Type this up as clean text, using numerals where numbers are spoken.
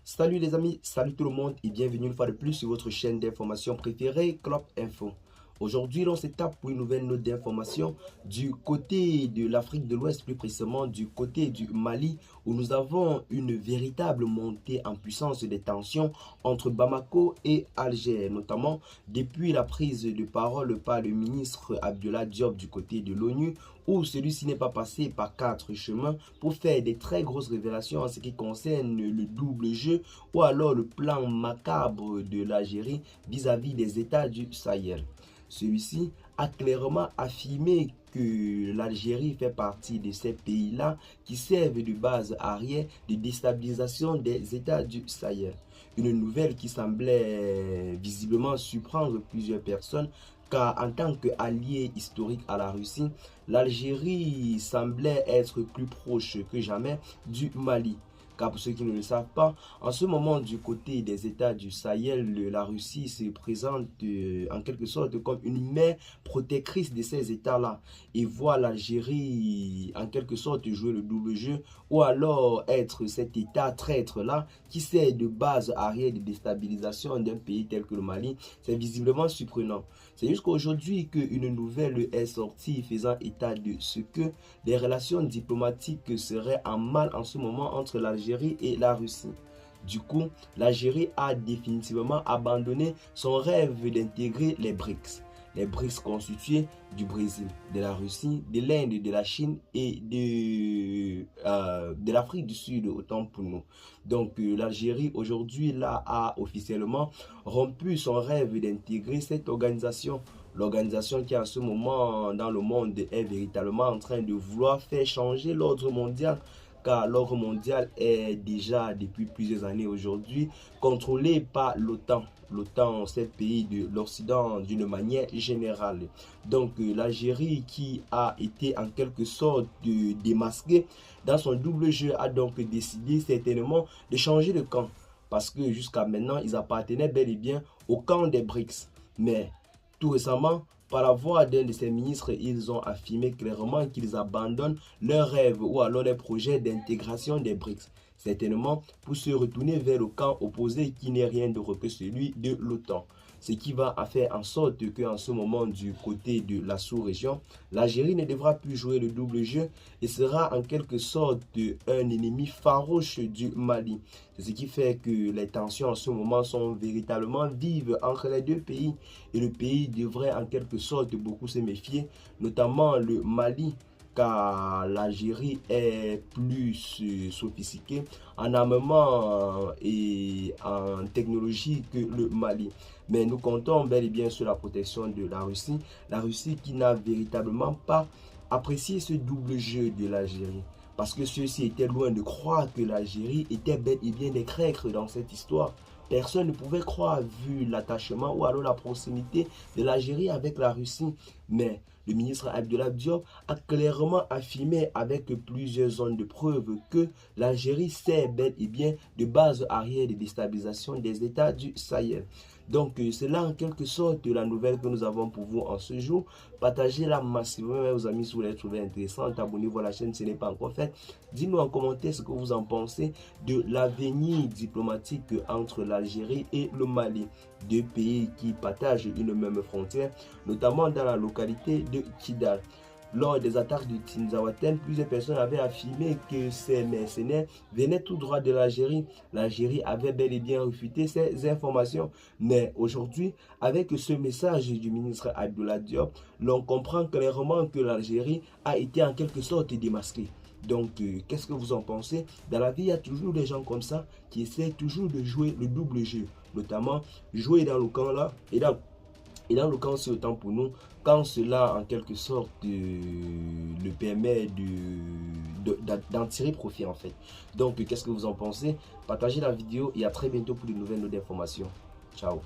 Salut les amis, salut tout le monde et bienvenue une fois de plus sur votre chaîne d'information préférée, Clop Info. Aujourd'hui, on se tape pour une nouvelle note d'information du côté de l'Afrique de l'Ouest, plus précisément du côté du Mali, où nous avons une véritable montée en puissance des tensions entre Bamako et Alger, notamment depuis la prise de parole par le ministre Abdoulaye Diop du côté de l'ONU, où celui-ci n'est pas passé par 4 chemins pour faire des très grosses révélations en ce qui concerne le double jeu ou alors le plan macabre de l'Algérie vis-à-vis des États du Sahel. Celui-ci a clairement affirmé que l'Algérie fait partie de ces pays-là qui servent de base arrière de déstabilisation des États du Sahel. Une nouvelle qui semblait visiblement surprendre plusieurs personnes car en tant qu'allié historique à la Russie, l'Algérie semblait être plus proche que jamais du Mali. Car pour ceux qui ne le savent pas, en ce moment du côté des États du Sahel, la Russie se présente en quelque sorte comme une mère protectrice de ces États-là et voit l'Algérie en quelque sorte jouer le double jeu ou alors être cet État traître-là qui sert de base arrière de déstabilisation d'un pays tel que le Mali. C'est visiblement surprenant. C'est jusqu'à aujourd'hui qu'une nouvelle est sortie faisant état de ce que les relations diplomatiques seraient en mal en ce moment entre l'Algérie et la Russie. Du coup, l'Algérie a définitivement abandonné son rêve d'intégrer les BRICS. Les BRICS constitués du Brésil, de la Russie, de l'Inde, de la Chine et de l'Afrique du Sud, autant pour nous. Donc l'Algérie aujourd'hui là a officiellement rompu son rêve d'intégrer cette organisation. L'organisation qui en ce moment dans le monde est véritablement en train de vouloir faire changer l'ordre mondial, car l'ordre mondial est déjà depuis plusieurs années aujourd'hui contrôlé par l'OTAN. L'OTAN, c'est le pays de l'Occident d'une manière générale. Donc l'Algérie qui a été en quelque sorte démasquée dans son double jeu a donc décidé certainement de changer de camp. Parce que jusqu'à maintenant, ils appartenaient bel et bien au camp des BRICS. Mais tout récemment, par la voix d'un de ses ministres, ils ont affirmé clairement qu'ils abandonnent leurs rêves ou alors les projets d'intégration des BRICS. Certainement pour se retourner vers le camp opposé qui n'est rien d'autre que celui de l'OTAN. Ce qui va faire en sorte qu'en ce moment du côté de la sous-région, l'Algérie ne devra plus jouer le double jeu et sera en quelque sorte un ennemi farouche du Mali. C'est ce qui fait que les tensions en ce moment sont véritablement vives entre les deux pays et le pays devrait en quelque sorte beaucoup se méfier, notamment le Mali, car l'Algérie est plus sophistiquée en armement et en technologie que le Mali. Mais nous comptons bel et bien sur la protection de la Russie qui n'a véritablement pas apprécié ce double jeu de l'Algérie. Parce que ceux-ci étaient loin de croire que l'Algérie était bel et bien des traîtres dans cette histoire. Personne ne pouvait croire vu l'attachement ou alors la proximité de l'Algérie avec la Russie. Mais le ministre Abdoulaye Diop a clairement affirmé avec plusieurs zones de preuve que l'Algérie sert bel et bien de base arrière de déstabilisation des États du Sahel. Donc c'est là en quelque sorte la nouvelle que nous avons pour vous en ce jour. Partagez-la massivement aux amis si vous l'avez trouvé intéressante. Abonnez-vous à la chaîne si ce n'est pas encore fait. Dites-nous en commentaire ce que vous en pensez de l'avenir diplomatique entre l'Algérie et le Mali. Deux pays qui partagent une même frontière, notamment dans la localité de Kidal. Lors des attaques de Tinzaouaten, plusieurs personnes avaient affirmé que ces mercenaires venaient tout droit de l'Algérie. L'Algérie avait bel et bien refuté ces informations. Mais aujourd'hui, avec ce message du ministre Abdoulaye Diop, l'on comprend clairement que l'Algérie a été en quelque sorte démasquée. Donc, qu'est-ce que vous en pensez? Dans la vie, il y a toujours des gens comme ça qui essaient toujours de jouer le double jeu. Notamment, jouer dans le camp là et dans le camp, c'est autant pour nous, quand cela en quelque sorte le permet d'en tirer profit en fait. Donc, qu'est-ce que vous en pensez? Partagez la vidéo et à très bientôt pour de nouvelles notes d'informations. Ciao.